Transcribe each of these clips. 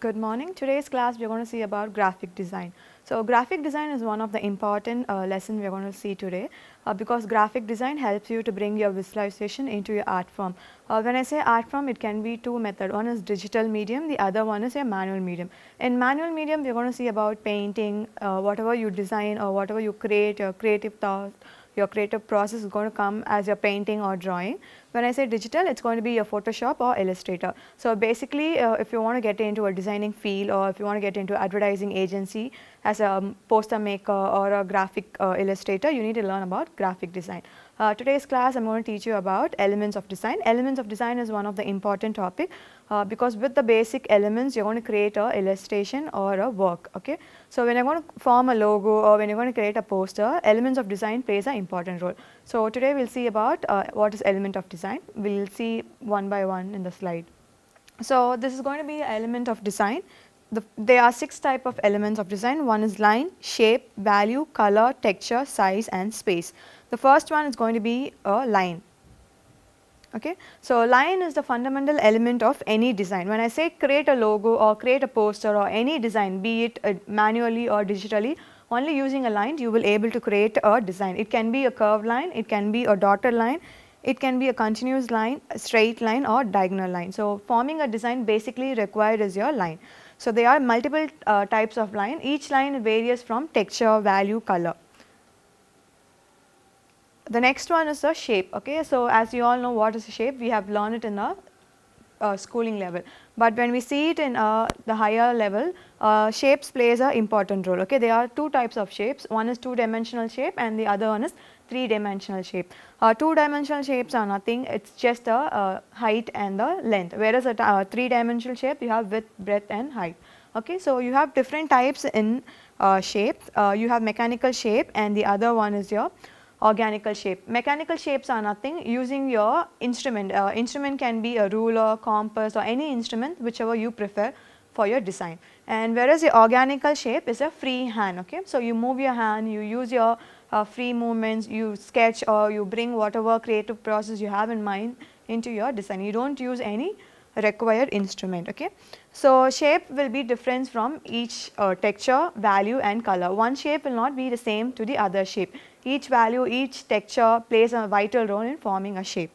Good morning. Today's class we are going to see about graphic design. So graphic design is one of the important lesson we are going to see today because graphic design helps you to bring your visualization into your art form. When I say art form, it can be two methods. One is digital medium, the other one is a manual medium. In manual medium, we are going to see about painting, whatever you design or whatever you create, your creative thought, your creative process is going to come as your painting or drawing. When I say digital, it's going to be your Photoshop or Illustrator. So basically, if you want to get into a designing field or if you want to get into advertising agency as a poster maker or a graphic illustrator, you need to learn about graphic design. Today's class, I'm going to teach you about elements of design. Elements of design is one of the important topic because with the basic elements, you're going to create a illustration or a work. Okay. So when you're going to form a logo or when you're going to create a poster, elements of design plays an important role. So today we'll see about what is element of design. We'll see one by one in the slide. So this is going to be element of design. There are 6 type of elements of design. One is line, shape, value, color, texture, size and space. The first one is going to be a line. Okay. So line is the fundamental element of any design. When I say create a logo or create a poster or any design, be it manually or digitally, only using a line you will able to create a design. It can be a curved line, it can be a dotted line, it can be a continuous line, a straight line or diagonal line. So forming a design basically required is your line. So there are multiple types of line. Each line varies from texture, value, color. The next one is a shape. Okay. So as you all know what is a shape, we have learned it in a schooling level, but when we see it in the higher level, shapes plays a important role. Okay. There are 2 types of shapes. One is 2-dimensional shape and the other one is 3-dimensional shape. 2-dimensional shapes are nothing, it's just the height and the length, whereas a 3-dimensional shape you have width, breadth and height. Okay. So you have different types in shape. You have mechanical shape and the other one is your organical shape. Mechanical shapes are nothing, using your instrument. Instrument can be a ruler, compass or any instrument whichever you prefer for your design. And whereas the organical shape is a free hand. Okay. So you move your hand, you use your free movements, you sketch or you bring whatever creative process you have in mind into your design. You do not use any required instrument. Okay. So shape will be different from each texture, value and color. One shape will not be the same to the other shape. Each value, each texture plays a vital role in forming a shape.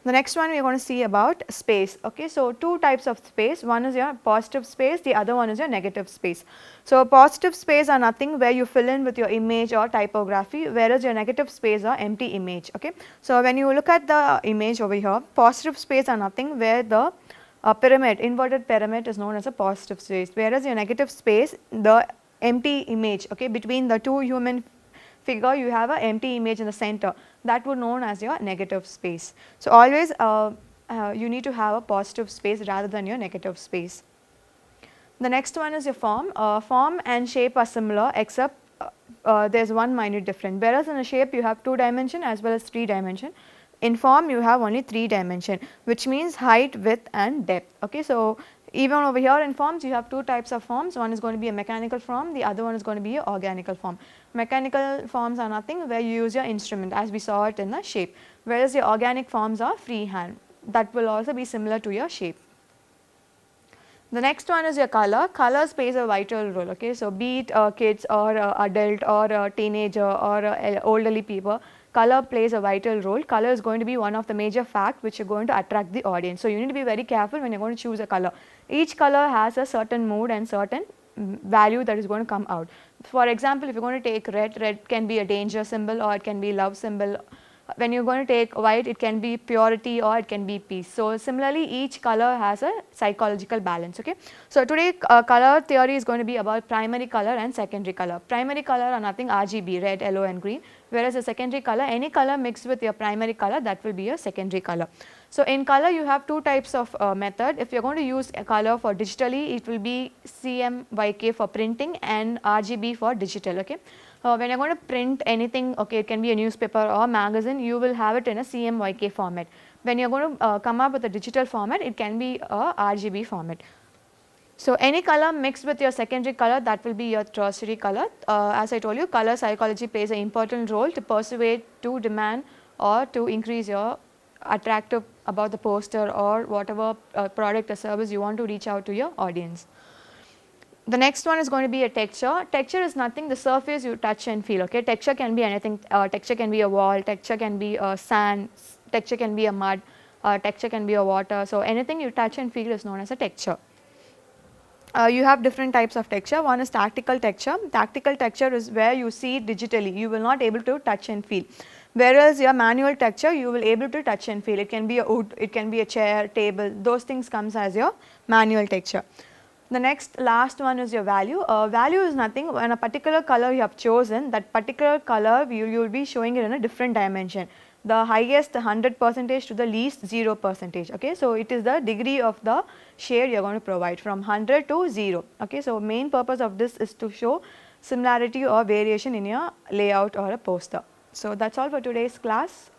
The next one we are going to see about space. Okay. So 2 types of space, one is your positive space, the other one is your negative space. So positive space are nothing where you fill in with your image or typography, whereas your negative space are empty image. Okay. So when you look at the image over here, positive space are nothing where the pyramid, inverted pyramid is known as a positive space, whereas your negative space, the empty image, okay, between the 2 human figure you have an empty image in the center, that would known as your negative space. So always you need to have a positive space rather than your negative space. The next one is your form. Form and shape are similar except there is one minor difference, whereas in a shape you have 2 dimension as well as 3 dimension. In form you have only 3 dimension, which means height, width and depth. Okay. So even over here in forms you have 2 types of forms, one is going to be a mechanical form, the other one is going to be a organical form. Mechanical forms are nothing where you use your instrument as we saw it in the shape, whereas your organic forms are freehand, that will also be similar to your shape. The next one is your color. Colors plays a vital role. Okay. So be it kids or adult or a teenager or elderly people, color plays a vital role. Color is going to be one of the major facts which are going to attract the audience. So you need to be very careful when you are going to choose a color. Each color has a certain mood and certain value that is going to come out. For example, if you are going to take red, red can be a danger symbol or it can be love symbol. When you are going to take white, it can be purity or it can be peace. So similarly, each color has a psychological balance. Okay. So today color theory is going to be about primary color and secondary color. Primary color are nothing RGB, red, yellow and green, whereas a secondary color, any color mixed with your primary color, that will be a secondary color. So in color you have 2 types of method. If you are going to use a color for digitally, it will be CMYK for printing and RGB for digital. Okay. When you are going to print anything, okay, it can be a newspaper or magazine, you will have it in a CMYK format. When you are going to come up with a digital format, it can be a RGB format. So any color mixed with your secondary color, that will be your tertiary color. As I told you, color psychology plays an important role to persuade, to demand or to increase your attractive about the poster or whatever product or service you want to reach out to your audience. The next one is going to be a texture. Texture is nothing, the surface you touch and feel. Okay, texture can be anything. Texture can be a wall, texture can be a sand, texture can be a mud, texture can be a water. So anything you touch and feel is known as a texture. You have different types of texture. One is tactical texture. Tactical texture is where you see it digitally. You will not able to touch and feel. Whereas your manual texture, you will able to touch and feel. It can be a wood, it can be a chair, table. Those things comes as your manual texture. The next last one is your value. Value is nothing, when a particular color you have chosen, that particular color you will be showing it in a different dimension. The highest 100% to the least 0%. Okay, so it is the degree of the shade you are going to provide from 100 to 0. Okay, so main purpose of this is to show similarity or variation in your layout or a poster. So that's all for today's class.